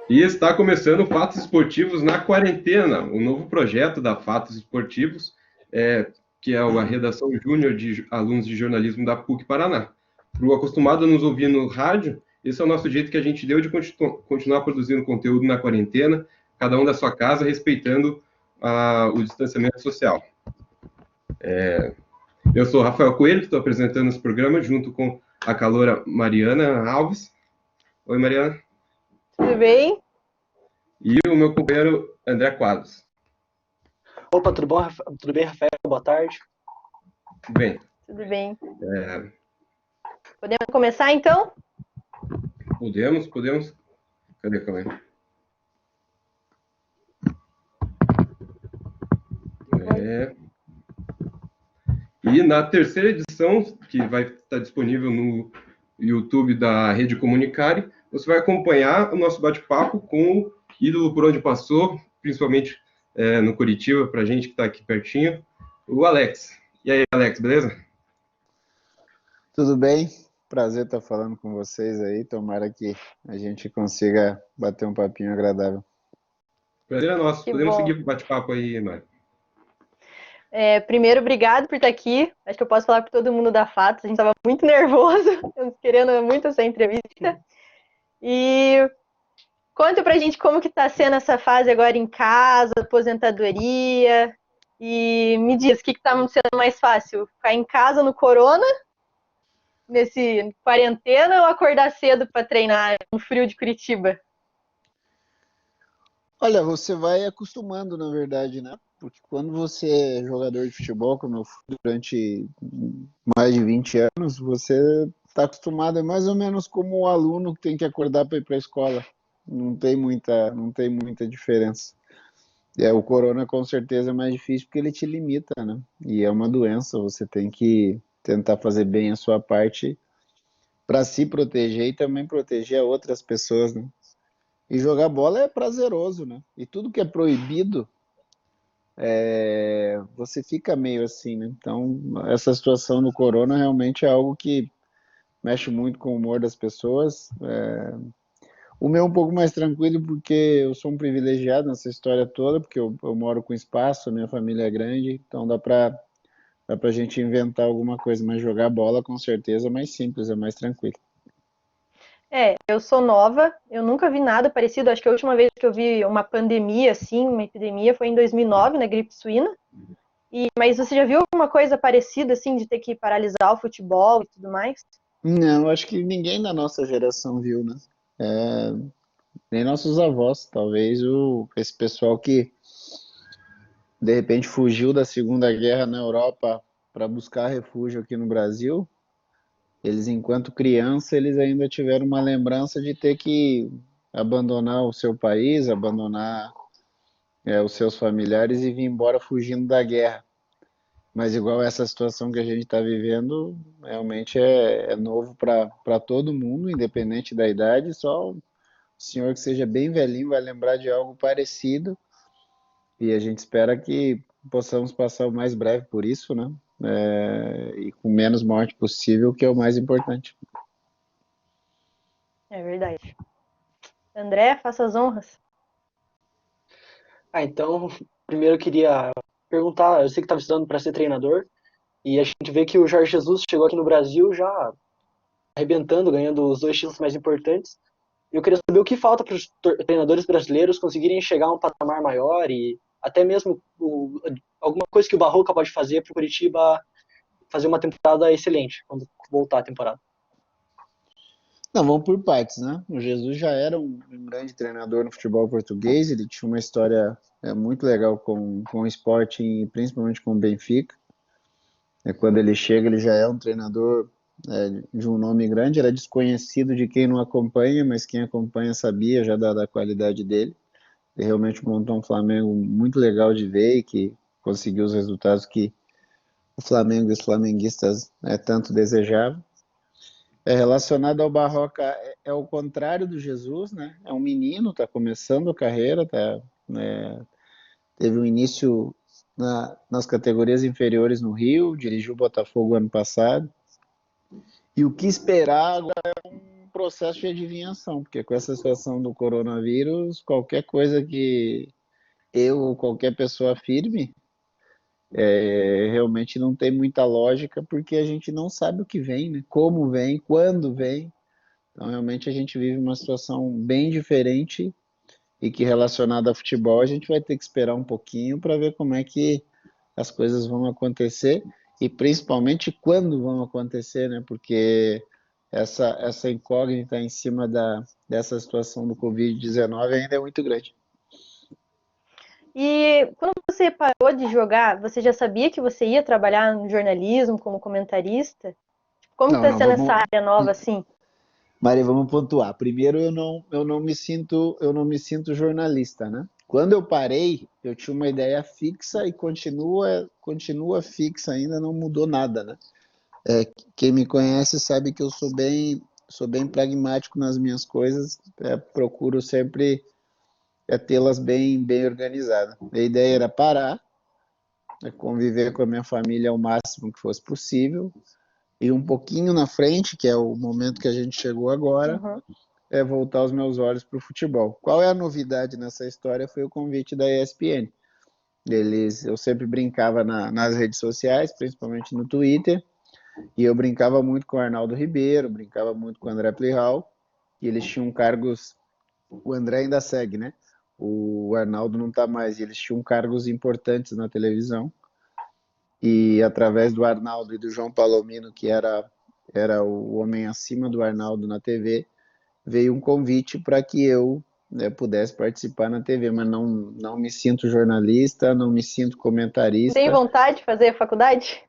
E está começando Fatos Esportivos na Quarentena, o novo projeto da Fatos Esportivos, que é a redação júnior de alunos de jornalismo da PUC Paraná. Para o acostumado a nos ouvir no rádio, esse é o nosso jeito que a gente deu de continuar produzindo conteúdo na quarentena, cada um da sua casa, respeitando o distanciamento social. Eu sou Rafael Coelho, que estou apresentando esse programa, junto com a caloura Mariana Alves. Oi, Mariana. Tudo bem? E o meu companheiro André Quadros. Opa, tudo bom? Tudo bem, Rafael? Boa tarde. Tudo bem. Tudo bem. Podemos começar, então? Podemos. Cadê a câmera? E na terceira edição, que vai estar disponível no YouTube da Rede Comunicare, você vai acompanhar o nosso bate-papo com o ídolo por onde passou, principalmente no Curitiba, para a gente que está aqui pertinho, o Alex. E aí, Alex, beleza? Tudo bem? Prazer estar falando com vocês aí. Tomara que a gente consiga bater um papinho agradável. Prazer é nosso. Que Podemos bom. seguir o bate-papo aí, Mário. Primeiro, obrigado por estar aqui. Acho que eu posso falar para todo mundo da Fatos. A gente estava muito nervoso, querendo muito essa entrevista. E conta pra gente como que está sendo essa fase agora em casa, aposentadoria. E me diz, o que está sendo mais fácil? Ficar em casa no corona, nesse quarentena, ou acordar cedo para treinar no frio de Curitiba? Olha, você vai acostumando, na verdade, né? Porque quando você é jogador de futebol, como eu fui durante mais de 20 anos, você está acostumado, é mais ou menos como o aluno que tem que acordar para ir para a escola. Não tem muita diferença. O corona com certeza é mais difícil porque ele te limita, né? E é uma doença, você tem que tentar fazer bem a sua parte para se proteger e também proteger a outras pessoas, né? E jogar bola é prazeroso, né? E tudo que é proibido, você fica meio assim, né? Então, essa situação no corona realmente é algo que mexe muito com o humor das pessoas. O meu é um pouco mais tranquilo porque eu sou um privilegiado nessa história toda, porque eu moro com espaço, minha família é grande, então dá pra gente inventar alguma coisa, mas jogar bola com certeza é mais simples, é mais tranquilo. Eu sou nova, eu nunca vi nada parecido. Acho que a última vez que eu vi uma pandemia, assim, uma epidemia, foi em 2009, na gripe suína. Mas você já viu alguma coisa parecida, assim, de ter que paralisar o futebol e tudo mais? Não, acho que ninguém da nossa geração viu, né? É, nem nossos avós, talvez esse pessoal que de repente fugiu da Segunda Guerra na Europa para buscar refúgio aqui no Brasil, eles enquanto criança, eles ainda tiveram uma lembrança de ter que abandonar o seu país, abandonar os seus familiares e vir embora fugindo da guerra. Mas igual essa situação que a gente está vivendo, realmente é novo para todo mundo, independente da idade, só o senhor que seja bem velhinho vai lembrar de algo parecido e a gente espera que possamos passar o mais breve por isso, né? E com menos morte possível, que é o mais importante. É verdade. André, faça as honras. Então, primeiro eu queria perguntar, eu sei que estava estudando para ser treinador, e a gente vê que o Jorge Jesus chegou aqui no Brasil já arrebentando, ganhando os 2 títulos mais importantes. Eu queria saber o que falta para os treinadores brasileiros conseguirem chegar a um patamar maior e até mesmo alguma coisa que o Barroca pode fazer para o Curitiba fazer uma temporada excelente quando voltar a temporada. Não, vamos por partes, né? O Jesus já era um grande treinador no futebol português, ele tinha uma história muito legal com o Sporting, principalmente com o Benfica. Quando ele chega, ele já é um treinador de um nome grande, era desconhecido de quem não acompanha, mas quem acompanha sabia já da qualidade dele. Ele realmente montou um Flamengo muito legal de ver e que conseguiu os resultados que o Flamengo e os flamenguistas tanto desejavam. Relacionado ao Barroca, é o contrário do Jesus, né? É um menino, está começando a carreira, teve um início nas categorias inferiores no Rio, dirigiu o Botafogo ano passado. E o que esperar agora é um processo de adivinhação, porque com essa situação do coronavírus, qualquer coisa que eu ou qualquer pessoa afirme, realmente não tem muita lógica, porque a gente não sabe o que vem, né? Como vem, quando vem. Então, realmente, a gente vive uma situação bem diferente e que relacionada a futebol, a gente vai ter que esperar um pouquinho para ver como é que as coisas vão acontecer e principalmente quando vão acontecer, né? Porque essa incógnita em cima dessa situação do Covid-19 ainda é muito grande. E quando você parou de jogar, você já sabia que você ia trabalhar no jornalismo como comentarista? Como Não, está não, sendo essa vamos, área nova assim? Maria, vamos pontuar. Primeiro, eu não me sinto jornalista, né? Quando eu parei, eu tinha uma ideia fixa e continua fixa ainda, não mudou nada, né? Quem me conhece sabe que eu sou bem pragmático nas minhas coisas, procuro sempre tê-las bem organizadas. A ideia era parar, conviver com a minha família ao máximo que fosse possível, e um pouquinho na frente, que é o momento que a gente chegou agora, Uhum. voltar os meus olhos para o futebol. Qual é a novidade nessa história? Foi o convite da ESPN. Eu sempre brincava nas redes sociais, principalmente no Twitter, e eu brincava muito com o Arnaldo Ribeiro, brincava muito com o André Plihal, e eles tinham cargos, o André ainda segue, né? O Arnaldo não está mais, e eles tinham cargos importantes na televisão, e através do Arnaldo e do João Palomino, que era o homem acima do Arnaldo na TV, veio um convite para que eu, pudesse participar na TV, mas não me sinto jornalista, não me sinto Não tem comentarista. vontade de fazer faculdade?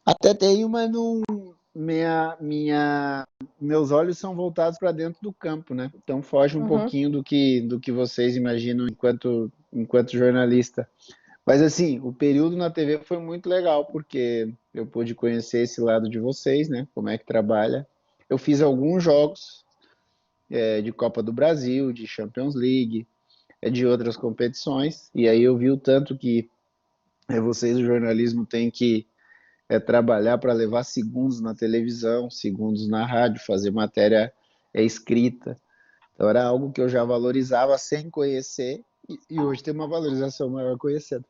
Até tenho, mas não, meus olhos são voltados para dentro do campo, né? Então foge um Uhum. pouquinho do que vocês imaginam enquanto jornalista. Mas assim, o período na TV foi muito legal, porque eu pude conhecer esse lado de vocês, né? Como é que trabalha. Eu fiz alguns jogos de Copa do Brasil, de Champions League, de outras competições, e aí eu vi o tanto que vocês, o jornalismo, têm que trabalhar para levar segundos na televisão, segundos na rádio, fazer matéria escrita. Então era algo que eu já valorizava sem conhecer, e hoje tem uma valorização maior conhecendo.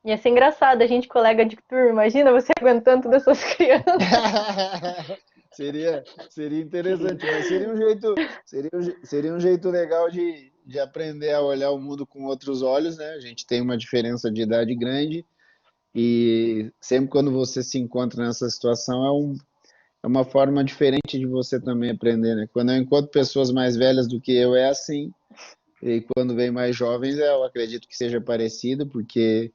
Ia ser engraçado, a gente colega de turma. Imagina você aguentando todas essas crianças. Seria interessante, mas seria um jeito legal de aprender a olhar o mundo com outros olhos, né? A gente tem uma diferença de idade grande e sempre quando você se encontra nessa situação é uma forma diferente de você também aprender, né? Quando eu encontro pessoas mais velhas do que eu é assim, e quando vem mais jovens eu acredito que seja parecido, porque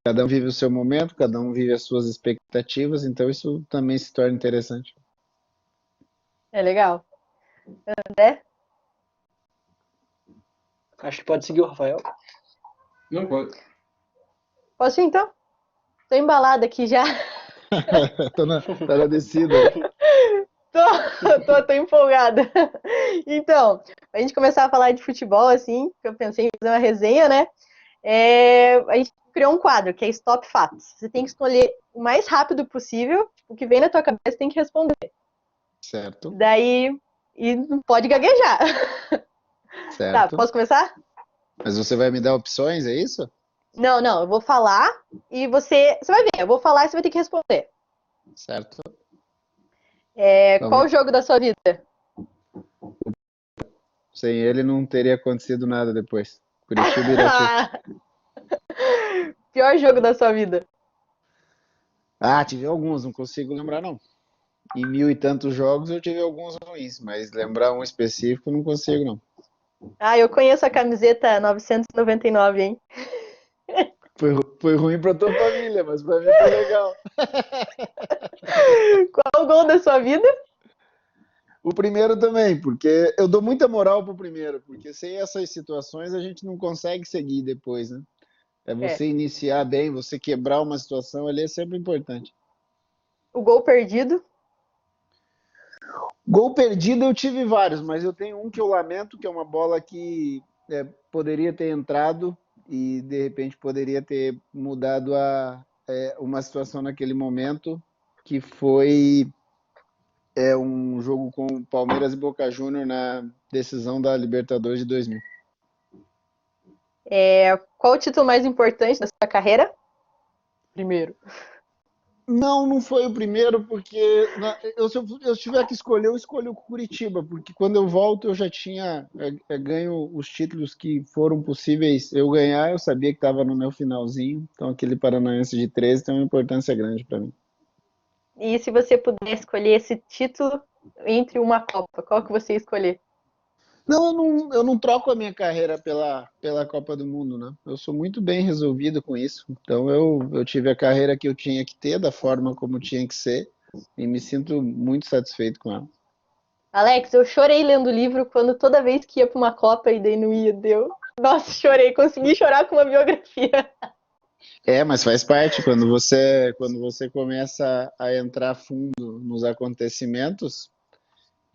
cada um vive o seu momento, cada um vive as suas expectativas, então isso também se torna interessante. É legal. André? Acho que pode seguir o Rafael. Não pode. Posso ir então? Tô embalada aqui já. Tá na descida. Tô empolgada. Então, a gente começar a falar de futebol, assim, que eu pensei em fazer uma resenha, né? A gente criou um quadro, que é Stop Fatos. Você tem que escolher o mais rápido possível, o que vem na tua cabeça tem que responder. Certo, Daí, e não pode gaguejar. Tá, certo. posso começar? Mas você vai me dar opções, é isso? Não, eu vou falar e você vai ver, eu vou falar e você vai ter que responder. Certo. Qual o Vamos. jogo da sua vida? Sem ele não teria acontecido nada depois. Curitiba e Irati. Pior jogo da sua vida? Ah, tive alguns, não consigo lembrar não. Em mil e tantos jogos eu tive alguns ruins, mas lembrar um específico não consigo não. Eu conheço a camiseta 999, hein? Foi ruim pra tua família, mas pra mim foi legal. Qual o gol da sua vida? O primeiro também, porque eu dou muita moral pro primeiro, porque sem essas situações a gente não consegue seguir depois, né? É É. você iniciar bem, você quebrar uma situação ali é sempre importante. O gol perdido? Gol perdido eu tive vários, mas eu tenho um que eu lamento, que é uma bola que poderia ter entrado e de repente poderia ter mudado uma situação naquele momento, que foi É um jogo com Palmeiras e Boca Juniors na decisão da Libertadores de 2000. Qual o título mais importante da sua carreira? Primeiro. Não, não foi o primeiro, porque se eu tiver que escolher, eu escolho o Curitiba, porque quando eu volto eu já tinha ganho os títulos que foram possíveis eu ganhar, eu sabia que estava no meu finalzinho, então aquele Paranaense de 13 tem uma importância grande para mim. E se você puder escolher esse título entre uma Copa, qual que você ia escolher? Não, eu não troco a minha carreira pela Copa do Mundo, né? Eu sou muito bem resolvido com isso. Então eu tive a carreira que eu tinha que ter, da forma como tinha que ser, e me sinto muito satisfeito com ela. Alex, eu chorei lendo o livro quando toda vez que ia para uma Copa e daí não ia, deu. Nossa, chorei, consegui chorar com uma biografia. Mas faz parte, quando você começa a entrar fundo nos acontecimentos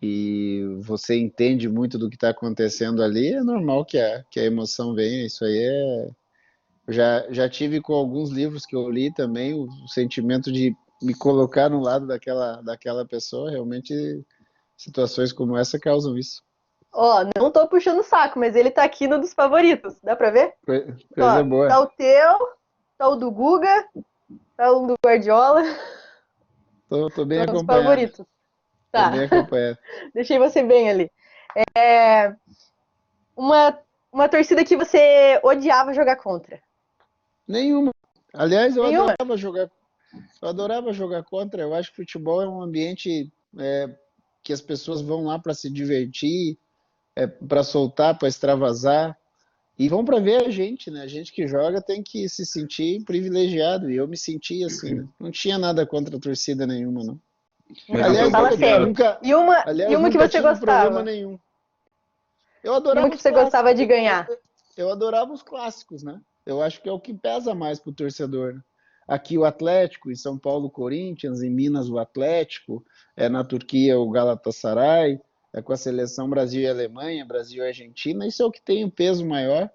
e você entende muito do que está acontecendo ali, é normal que a emoção venha. Isso aí já tive com alguns livros que eu li também, o sentimento de me colocar no lado daquela pessoa, realmente situações como essa causam isso. Ó, não tô puxando o saco, mas ele tá aqui no dos favoritos, dá pra ver? Coisa Ó, boa. tá o teu, tá o do Guga, tá o do Guardiola, Tô bem são os acompanhado. favoritos. Tô Tá, bem acompanhado. deixei você bem ali. É, uma, uma torcida que você odiava jogar contra. Nenhuma. Aliás, Nenhuma? eu adorava jogar contra. Eu acho que futebol é um ambiente que as pessoas vão lá para se divertir, para soltar, para extravasar. E vão para ver a gente, né? A gente que joga tem que se sentir privilegiado. E eu me sentia assim, né? Não tinha nada contra a torcida nenhuma, não. Mas então Não, Aliás, fala qual que era? sério. E aliás, uma que nunca você tive problema gostava? nenhum. Eu E uma adorava que os você gostava clássicos. de ganhar? Eu adorava os clássicos, né? Eu acho que é o que pesa mais pro torcedor, né? Aqui o Atlético, em São Paulo o Corinthians, em Minas o Atlético, na Turquia o Galatasaray, com a seleção Brasil e Alemanha, Brasil e Argentina, isso é o que tem um peso maior.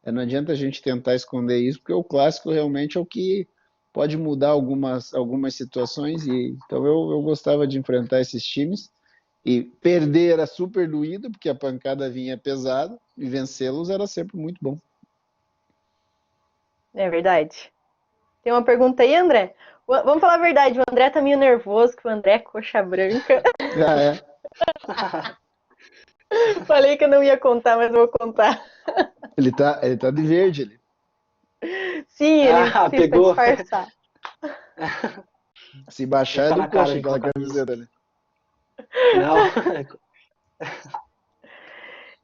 Não adianta a gente tentar esconder isso, porque o clássico realmente é o que pode mudar algumas situações. Então eu gostava de enfrentar esses times. E perder era super doído, porque a pancada vinha pesada, e vencê-los era sempre muito bom. É verdade. Tem uma pergunta aí, André? Vamos falar a verdade, o André tá meio nervoso, que o André é coxa branca. Ah, é. Falei que eu não ia contar, mas vou contar. Ele tá de verde ali. Sim, ele Ah, quis pra pegou. disfarçar. Se Vai baixar é ficar do na cara coxa de aquela colocar isso. camiseta ali. Não.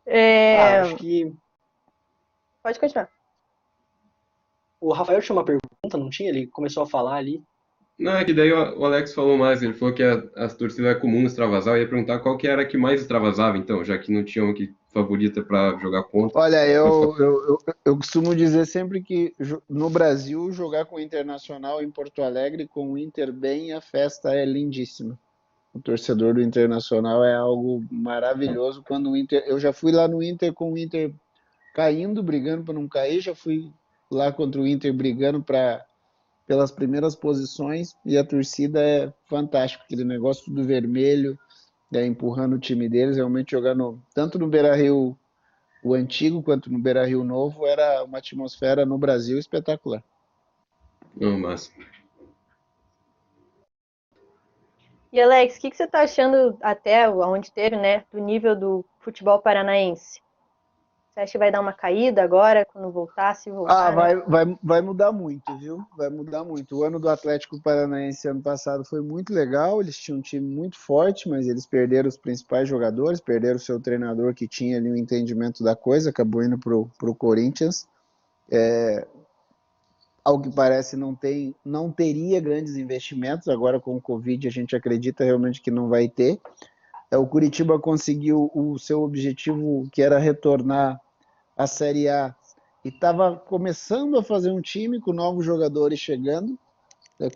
É, Acho que pode continuar. o Rafael tinha uma pergunta, não tinha? Ele começou a falar ali. Não, é que daí o Alex falou mais, ele falou que as torcidas é comum extravasar, eu ia perguntar qual que era a que mais extravasava, então, já que não tinha uma que favorita para jogar contra. Olha, Pode falar. eu costumo dizer sempre que no Brasil, jogar com o Internacional em Porto Alegre, com o Inter bem, a festa é lindíssima. O torcedor do Internacional é algo maravilhoso. Quando o Inter, eu já fui lá no Inter com o Inter caindo, brigando para não cair, já fui lá contra o Inter brigando pelas primeiras posições e a torcida é fantástica, aquele negócio do vermelho, empurrando o time deles, realmente jogar tanto no Beira-Rio o antigo quanto no Beira-Rio novo era uma atmosfera no Brasil espetacular. Não, mas E Alex, o que você tá achando até onde teve, né, do nível do futebol paranaense? Você acha que vai dar uma caída agora, quando voltar, se Ah, voltar, né? vai mudar muito, viu? Vai mudar muito. O ano do Atlético Paranaense ano passado foi muito legal. Eles tinham um time muito forte, mas eles perderam os principais jogadores, perderam o seu treinador que tinha ali um entendimento da coisa, acabou indo pro Corinthians. Ao que parece não teria grandes investimentos. Agora com o Covid a gente acredita realmente que não vai ter. O Curitiba conseguiu o seu objetivo, que era retornar à Série A, e estava começando a fazer um time com novos jogadores chegando,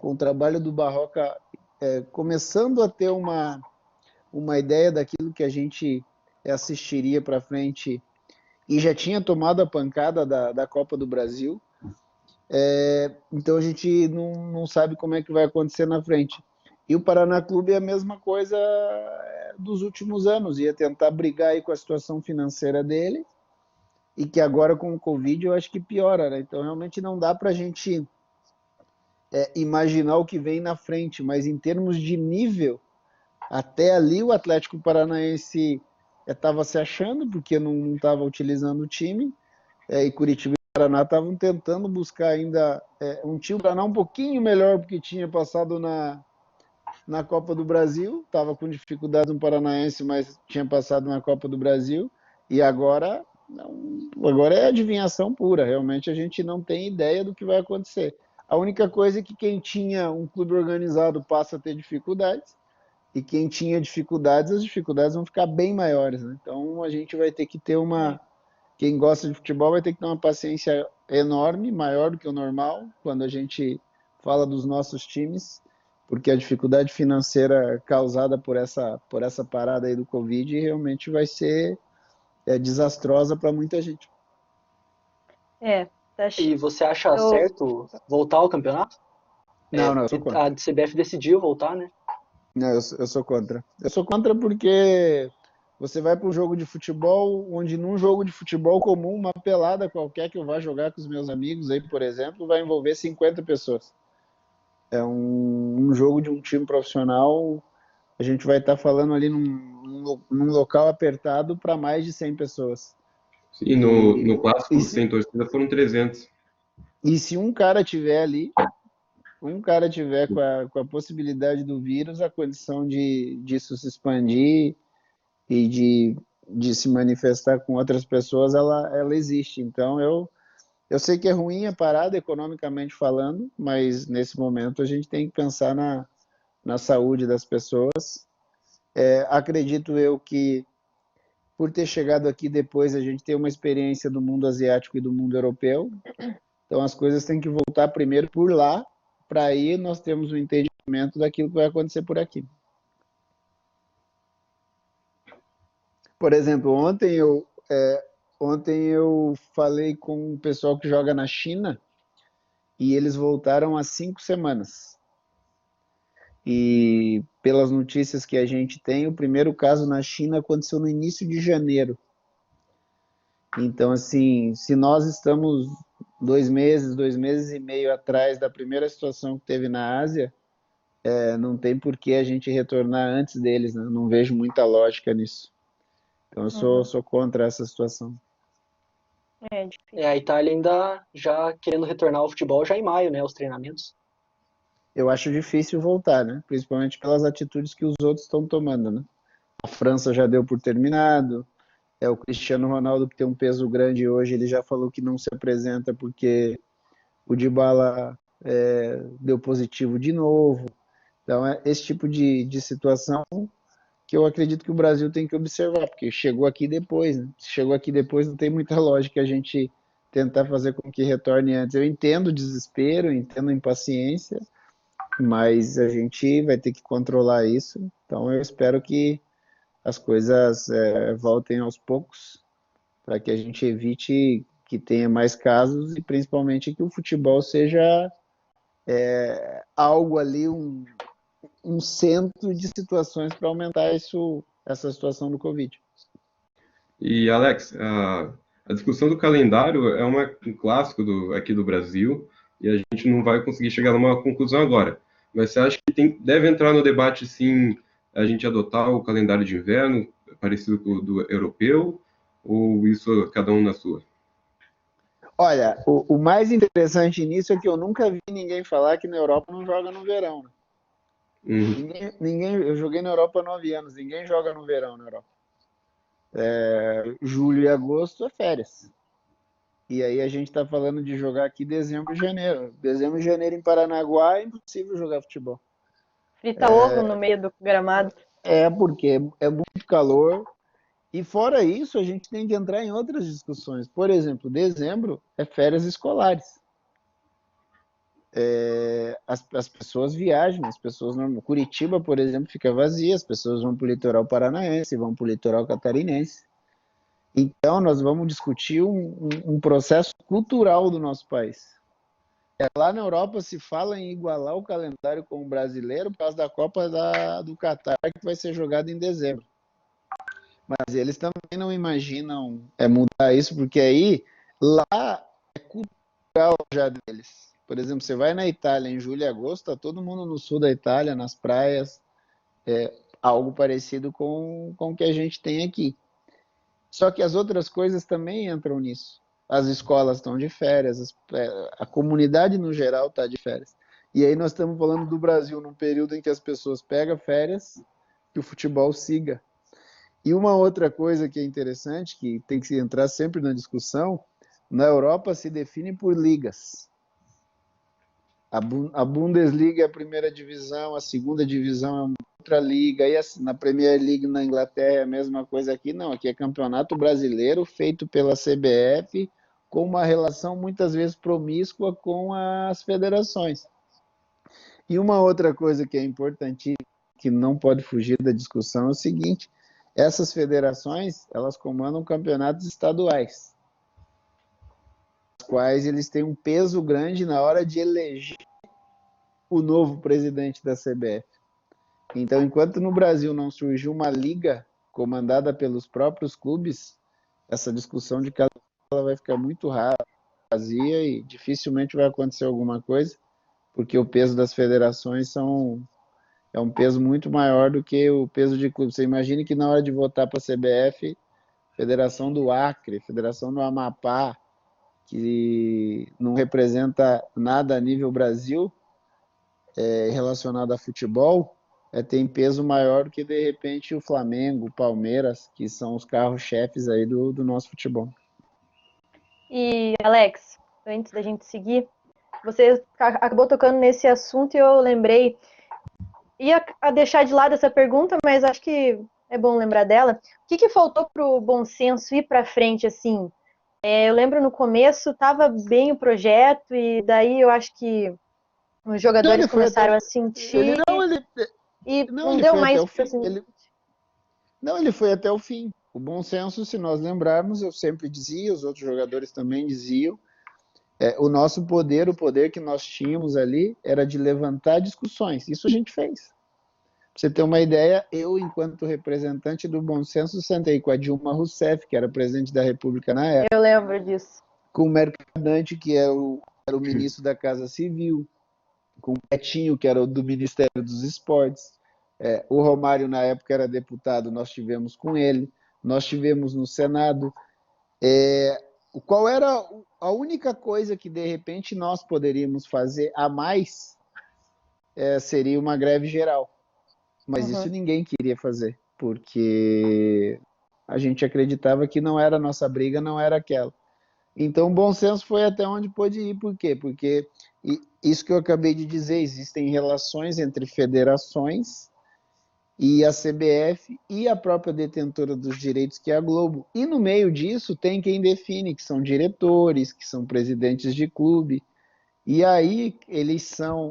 com o trabalho do Barroca, começando a ter uma ideia daquilo que a gente assistiria para frente, e já tinha tomado a pancada da Copa do Brasil. Então a gente não sabe como é que vai acontecer na frente. E o Paraná Clube é a mesma coisa dos últimos anos, ia tentar brigar aí com a situação financeira dele, e que agora com o Covid eu acho que piora, né? Então realmente não dá para a gente imaginar o que vem na frente, mas em termos de nível, até ali o Atlético Paranaense estava se achando, porque não estava utilizando o time, e Curitiba e Paraná estavam tentando buscar ainda um time Paraná um pouquinho melhor, porque tinha passado na Copa do Brasil, estava com dificuldade no Paranaense, mas tinha passado na Copa do Brasil, e agora agora é adivinhação pura, realmente a gente não tem ideia do que vai acontecer. A única coisa é que quem tinha um clube organizado passa a ter dificuldades, e quem tinha dificuldades, as dificuldades vão ficar bem maiores, né? Então a gente vai ter que ter quem gosta de futebol vai ter que ter uma paciência enorme, maior do que o normal, quando a gente fala dos nossos times, porque a dificuldade financeira causada por essa parada aí do Covid realmente vai ser desastrosa para muita gente. Tá E você acha eu, certo voltar ao campeonato? Não, eu sou Porque a contra. CBF decidiu voltar, né? Não, eu sou contra. Eu sou contra porque você vai para um jogo de futebol, onde num jogo de futebol comum, uma pelada qualquer que eu vá jogar com os meus amigos aí, por exemplo, vai envolver 50 pessoas. É um jogo de um time profissional, a gente vai estar falando ali num local apertado para mais de 100 pessoas. Sim, E, no e, clássico se, sem torcida foram 300. e se um cara tiver ali, um cara tiver com a possibilidade do vírus, a condição disso se expandir e de se manifestar com outras pessoas, ela existe. Então, eu sei que é ruim a parada, economicamente falando, mas nesse momento a gente tem que pensar na saúde das pessoas. Acredito eu que, por ter chegado aqui depois, a gente tem uma experiência do mundo asiático e do mundo europeu, então as coisas têm que voltar primeiro por lá, para aí nós temos o entendimento daquilo que vai acontecer por aqui. Por exemplo, ontem eu falei com o pessoal que joga na China e eles voltaram há 5 semanas. E pelas notícias que a gente tem, o primeiro caso na China aconteceu no início de janeiro. Então, assim, se nós estamos 2 meses e meio atrás da primeira situação que teve na Ásia, não tem por que a gente retornar antes deles, né? Não vejo muita lógica nisso. Então, eu sou contra essa situação. difícil. A Itália ainda já querendo retornar ao futebol já em maio, né? Os treinamentos. Eu acho difícil voltar, né? Principalmente pelas atitudes que os outros estão tomando, né? A França já deu por terminado, o Cristiano Ronaldo, que tem um peso grande hoje, ele já falou que não se apresenta porque o Dybala deu positivo de novo. Então, é esse tipo de situação que eu acredito que o Brasil tem que observar, porque chegou aqui depois, né? Se chegou aqui depois, não tem muita lógica a gente tentar fazer com que retorne antes. Eu entendo o desespero, entendo a impaciência, mas a gente vai ter que controlar isso. Então, eu espero que as coisas voltem aos poucos, para que a gente evite que tenha mais casos e principalmente que o futebol seja algo ali, um centro de situações para aumentar essa situação do Covid. E, Alex, a discussão do calendário é um clássico aqui do Brasil e a gente não vai conseguir chegar numa conclusão agora. Mas você acha que deve entrar no debate, sim, a gente adotar o calendário de inverno parecido com o do europeu, ou isso cada um na sua? Olha, o mais interessante nisso é que eu nunca vi ninguém falar que na Europa não joga no verão. Né? Eu joguei na Europa há 9 anos, ninguém joga no verão na Europa. Julho e agosto é férias. E aí a gente está falando de jogar aqui dezembro e janeiro. Dezembro e janeiro em Paranaguá é impossível jogar futebol. Frita ovo no meio do gramado. Porque é muito calor. E fora isso, a gente tem que entrar em outras discussões. Por exemplo, dezembro é férias escolares. As pessoas viajam, as pessoas não. Curitiba, por exemplo, fica vazia, as pessoas vão para o litoral paranaense, vão para o litoral catarinense. Então, nós vamos discutir um processo cultural do nosso país. Lá na Europa se fala em igualar o calendário com o brasileiro por causa da Copa do Catar, que vai ser jogada em dezembro. Mas eles também não imaginam mudar isso, porque aí lá é cultural já deles. Por exemplo, você vai na Itália em julho e agosto, tá todo mundo no sul da Itália, nas praias, algo parecido com o que a gente tem aqui. Só que as outras coisas também entram nisso. As escolas estão de férias, a comunidade no geral está de férias. E aí nós estamos falando do Brasil num período em que as pessoas pegam férias, que o futebol siga. E uma outra coisa que é interessante, que tem que entrar sempre na discussão, na Europa se define por ligas. A Bundesliga é a primeira divisão, a segunda divisão é uma outra liga, e na Premier League na Inglaterra é a mesma coisa aqui. Não, aqui é campeonato brasileiro feito pela CBF, com uma relação muitas vezes promíscua com as federações. E uma outra coisa que é importante, que não pode fugir da discussão, é o seguinte: essas federações, elas comandam campeonatos estaduais, os quais eles têm um peso grande na hora de eleger o novo presidente da CBF. Então, enquanto no Brasil não surgiu uma liga comandada pelos próprios clubes, essa discussão de casa vai ficar muito rara, vazia, e dificilmente vai acontecer alguma coisa, porque o peso das federações é um peso muito maior do que o peso de clube. Você imagine que na hora de votar para a CBF, Federação do Acre, Federação do Amapá, que não representa nada a nível Brasil, relacionado a futebol, tem peso maior do que, de repente, o Flamengo, o Palmeiras, que são os carros-chefes aí do nosso futebol. E, Alex, antes da gente seguir, você acabou tocando nesse assunto e eu lembrei, ia deixar de lado essa pergunta, mas acho que é bom lembrar dela. O que faltou para o bom senso ir para frente, assim? Eu lembro no começo, estava bem o projeto, e daí eu acho que os jogadores começaram a sentir e não deu mais para ele foi até o fim. O bom senso, se nós lembrarmos, eu sempre dizia, os outros jogadores também diziam, o nosso poder, o poder que nós tínhamos ali, era de levantar discussões. Isso a gente fez. Pra você ter uma ideia, eu, enquanto representante do bom senso, sentei com a Dilma Rousseff, que era presidente da República na época. Eu lembro disso. Com o Mercadante, que era o ministro da Casa Civil, com o Betinho, que era o do Ministério dos Esportes. O Romário, na época, era deputado, nós tivemos com ele. Nós tivemos no Senado. Qual era a única coisa que, de repente, nós poderíamos fazer a mais? Seria uma greve geral. Mas isso ninguém queria fazer, porque a gente acreditava que não era a nossa briga, não era aquela. Então, o bom senso foi até onde pôde ir. Por quê? Porque isso que eu acabei de dizer, existem relações entre federações e a CBF e a própria detentora dos direitos, que é a Globo. E no meio disso tem quem define, que são diretores, que são presidentes de clube. E aí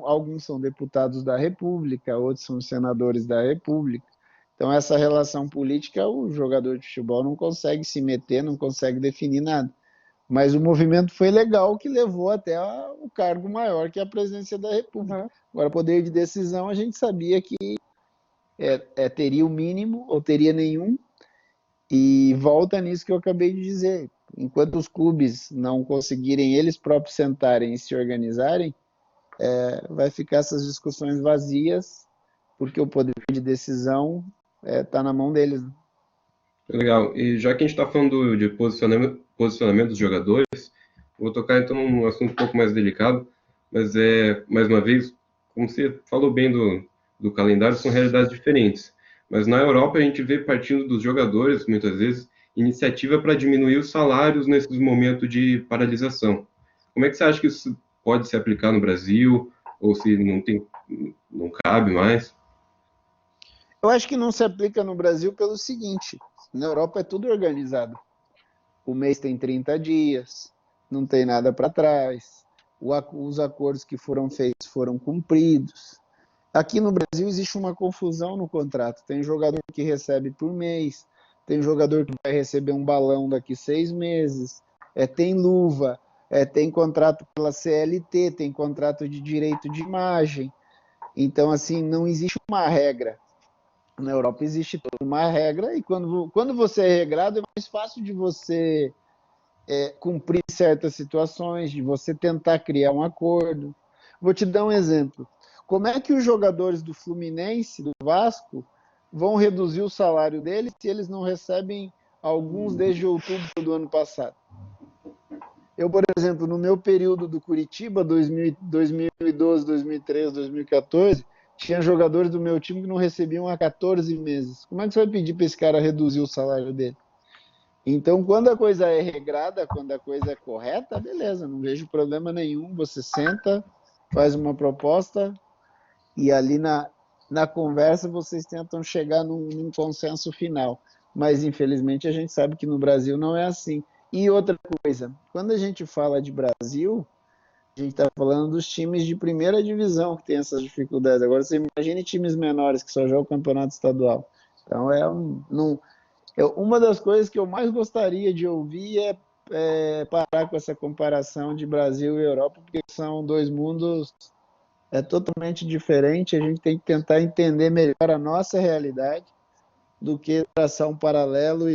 alguns são deputados da República, outros são senadores da República. Então essa relação política, o jogador de futebol não consegue se meter, não consegue definir nada. Mas o movimento foi legal, que levou até o cargo maior, que é a presidência da República. Agora, poder de decisão, a gente sabia que teria o mínimo ou teria nenhum, e volta nisso que eu acabei de dizer. Enquanto os clubes não conseguirem eles próprios sentarem e se organizarem, vai ficar essas discussões vazias, porque o poder de decisão está na mão deles. Legal. E já que a gente está falando de posicionamento dos jogadores, vou tocar então num assunto um pouco mais delicado, mas mais uma vez, como você falou bem do calendário, são realidades diferentes. Mas na Europa a gente vê, partindo dos jogadores, muitas vezes, iniciativa para diminuir os salários nesses momentos de paralisação. Como é que você acha que isso pode se aplicar no Brasil, ou se não cabe mais? Eu acho que não se aplica no Brasil pelo seguinte: na Europa é tudo organizado. O mês tem 30 dias, não tem nada para trás, os acordos que foram feitos foram cumpridos. Aqui no Brasil existe uma confusão no contrato. Tem jogador que recebe por mês, tem jogador que vai receber um balão daqui 6 meses, tem luva, tem contrato pela CLT, tem contrato de direito de imagem. Então, assim, não existe uma regra. Na Europa existe toda uma regra, e quando você é regrado, é mais fácil de você cumprir certas situações, de você tentar criar um acordo. Vou te dar um exemplo. Como é que os jogadores do Fluminense, do Vasco, vão reduzir o salário deles se eles não recebem alguns desde outubro do ano passado? Eu, por exemplo, no meu período do Curitiba, 2012, 2013, 2014, tinha jogadores do meu time que não recebiam há 14 meses. Como é que você vai pedir para esse cara reduzir o salário dele? Então, quando a coisa é regrada, quando a coisa é correta, beleza, não vejo problema nenhum. Você senta, faz uma proposta e ali na conversa vocês tentam chegar num consenso final. Mas, infelizmente, a gente sabe que no Brasil não é assim. E outra coisa, quando a gente fala de Brasil, a gente está falando dos times de primeira divisão que tem essas dificuldades. Agora, você imagine times menores que só jogam o campeonato estadual. Então, uma das coisas que eu mais gostaria de ouvir é parar com essa comparação de Brasil e Europa, porque são dois mundos totalmente diferentes. A gente tem que tentar entender melhor a nossa realidade do que traçar um paralelo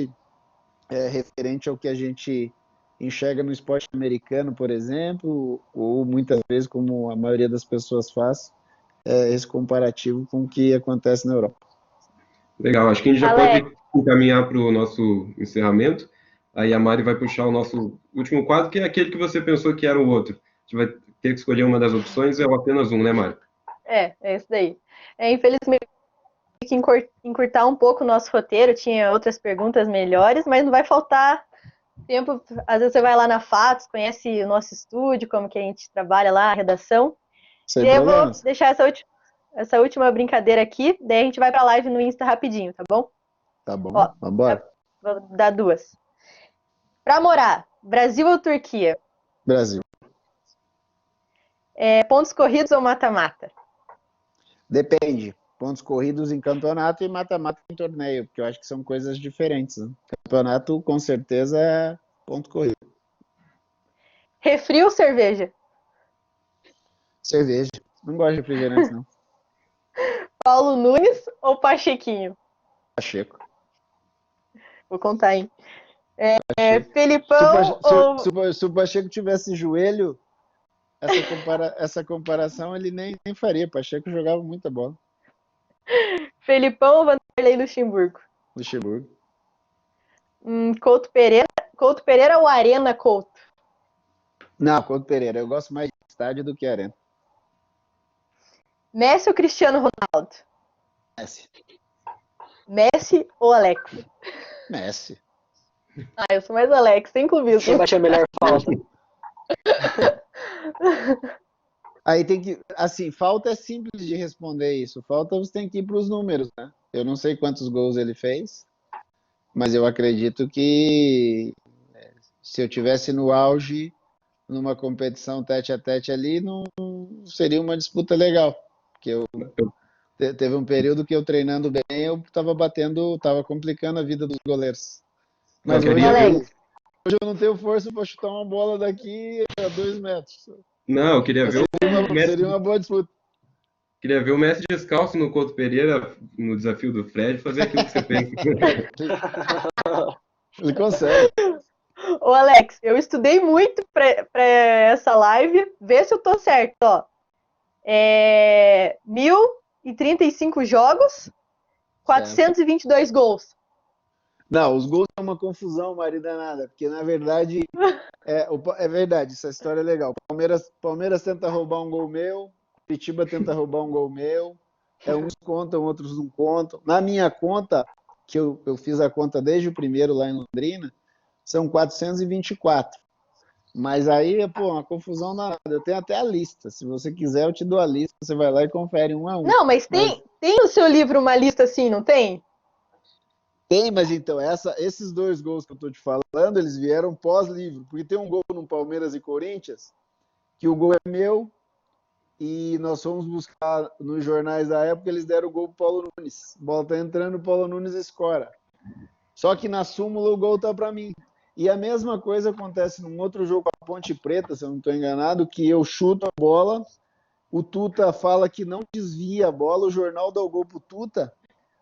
referente ao que a gente enxerga no esporte americano, por exemplo, ou muitas vezes, como a maioria das pessoas faz, esse comparativo com o que acontece na Europa. Legal, acho que a gente já Alex, pode encaminhar para o nosso encerramento. Aí a Mari vai puxar o nosso último quadro, que é aquele que você pensou que era o outro. A gente vai ter que escolher uma das opções, é apenas um, né, Mari? é isso daí. Infelizmente, que encurtar um pouco o nosso roteiro, tinha outras perguntas melhores, mas não vai faltar tempo. Às vezes você vai lá na FATS, conhece o nosso estúdio, como que a gente trabalha lá, a redação. Sem e aí eu vou problemas. deixar essa última brincadeira aqui, daí a gente vai pra live no Insta rapidinho, tá bom? Tá bom, Ó, vambora. vou dar duas. Pra morar, Brasil ou Turquia? Brasil. Pontos corridos ou mata-mata? Depende. Pontos corridos em campeonato e mata-mata em torneio, porque eu acho que são coisas diferentes. Né? Campeonato, com certeza, é ponto corrido. Refri ou cerveja? Cerveja. Não gosto de refrigerantes, não. Paulo Nunes ou Pachequinho? Pacheco. Vou contar, hein? Pacheco. Felipão ou... Se o Pacheco tivesse joelho, essa comparação ele nem faria. Pacheco jogava muita bola. Felipão ou Vanderlei Luxemburgo? Luxemburgo. Couto Pereira ou Arena Couto? Não, Couto Pereira. Eu gosto mais de estádio do que arena. Messi ou Cristiano Ronaldo? Messi. Messi ou Alex? Messi. Eu sou mais Alex, sem clubismo. Quem bate a melhor falta? Aí tem que, assim, falta é simples de responder isso. Falta você tem que ir para os números, né? Eu não sei quantos gols ele fez, mas eu acredito que se eu tivesse no auge numa competição tete a tete ali, não seria uma disputa legal. Porque teve um período que eu treinando bem, eu estava complicando a vida dos goleiros. Mas hoje eu não tenho força para chutar uma bola daqui a 2 metros. Não, eu queria ver Seria uma boa disputa. Queria ver o Messi descalço no Couto Pereira, no desafio do Fred, fazer aquilo que você fez. Ele consegue. Ô, Alex, eu estudei muito pra essa live. Vê se eu tô certo, ó. 1.035 jogos, 422 gols. Não, os gols é uma confusão, maridanada, porque na verdade é verdade, essa história é legal. Palmeiras tenta roubar um gol meu, Curitiba tenta roubar um gol meu, uns contam, outros não contam. Na minha conta, que eu fiz a conta desde o primeiro lá em Londrina, são 424. Mas aí, uma confusão nada. Eu tenho até a lista. Se você quiser, eu te dou a lista. Você vai lá e confere um a um. Não, mas tem no seu livro uma lista assim, não tem? Tem, mas então, esses 2 gols que eu tô te falando, eles vieram pós-livro. Porque tem um gol no Palmeiras e Corinthians, que o gol é meu, e nós fomos buscar nos jornais da época, eles deram o gol pro Paulo Nunes. A bola tá entrando, o Paulo Nunes escora. Só que na súmula o gol tá para mim. E a mesma coisa acontece num outro jogo com a Ponte Preta, se eu não estou enganado, que eu chuto a bola, o Tuta fala que não desvia a bola, o jornal dá o gol pro Tuta,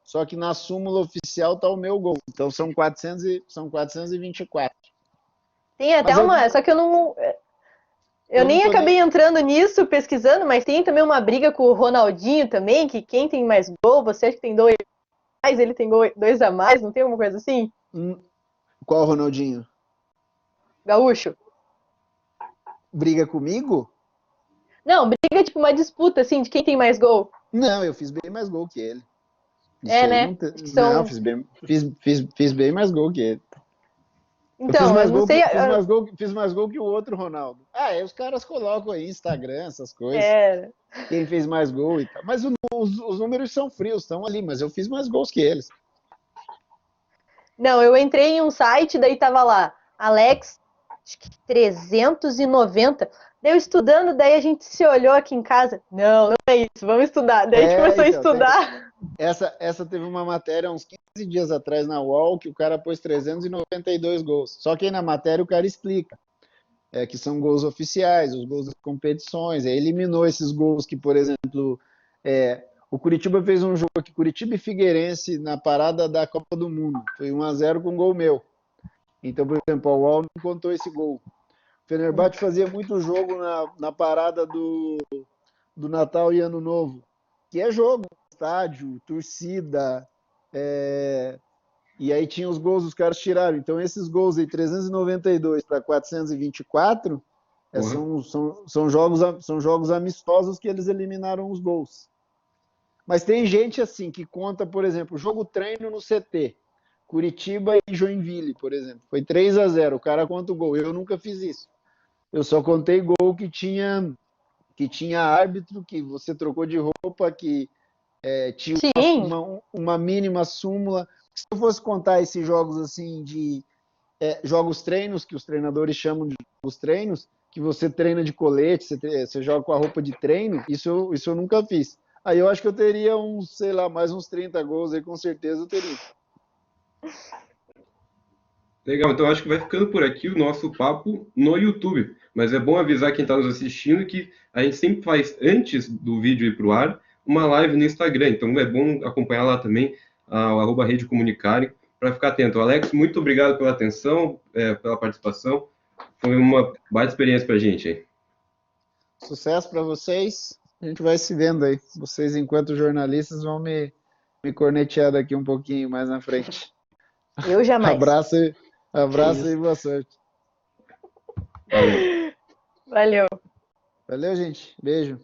só que na súmula oficial tá o meu gol. Então são 424. Tem até Mas uma. Só que eu não. Eu eu não nem tô acabei nem... entrando nisso, pesquisando, mas tem também uma briga com o Ronaldinho também, que quem tem mais gol, você acha que tem dois a mais, ele tem dois a mais, não tem alguma coisa assim? Qual Ronaldinho? Gaúcho? Briga comigo? Não, briga tipo uma disputa, assim, de quem tem mais gol. Não, eu fiz bem mais gol que ele. Isso É, aí né? não tem... Acho que Não, são. fiz bem mais gol que ele. Eu fiz Então, eu mais não gol sei. fiz mais gol que o outro Ronaldo. Aí os caras colocam aí Instagram, essas coisas. É. Quem fez mais gol e tal. Mas os números são frios, estão ali, mas eu fiz mais gols que eles. Não, eu entrei em um site, daí tava lá, Alex, acho que 390. Daí eu estudando, daí a gente se olhou aqui em casa. Não, não é isso, vamos estudar. Daí a gente começou a Então, estudar. essa teve uma matéria uns 15 dias atrás na UOL que o cara pôs 392 gols. Só que aí na matéria o cara explica que são gols oficiais, os gols das competições. Aí eliminou esses gols que, por exemplo, o Curitiba fez um jogo aqui, Curitiba e Figueirense, na parada da Copa do Mundo. Foi 1-0 com gol meu. Então, por exemplo, a UOL não contou esse gol. O Fenerbahçe fazia muito jogo na parada do Natal e Ano Novo, que é jogo, estádio, torcida, e aí tinha os gols, os caras tiraram. Então esses gols aí, 392 para 424, são jogos amistosos que eles eliminaram os gols. Mas tem gente assim que conta, por exemplo, jogo treino no CT, Curitiba e Joinville, por exemplo. Foi 3-0, o cara conta o gol. Eu nunca fiz isso. Eu só contei gol que tinha árbitro, que você trocou de roupa, que tinha Sim. uma mínima súmula. Se eu fosse contar esses jogos assim de jogos treinos, que os treinadores chamam de jogos treinos, que você treina de colete, você joga com a roupa de treino, isso eu nunca fiz. Aí eu acho que eu teria sei lá, mais uns 30 gols aí, com certeza eu teria. Legal, então acho que vai ficando por aqui o nosso papo no YouTube. Mas é bom avisar quem está nos assistindo que a gente sempre faz, antes do vídeo ir para o ar, uma live no Instagram. Então é bom acompanhar lá também, o @Rede Comunicare, para ficar atento. Alex, muito obrigado pela atenção, pela participação. Foi uma baita experiência para a gente aí. Sucesso para vocês. A gente vai se vendo aí. Vocês, enquanto jornalistas, vão me cornetear daqui um pouquinho mais na frente. Eu jamais. Abraço e boa sorte. Valeu. Valeu. Valeu, gente. Beijo.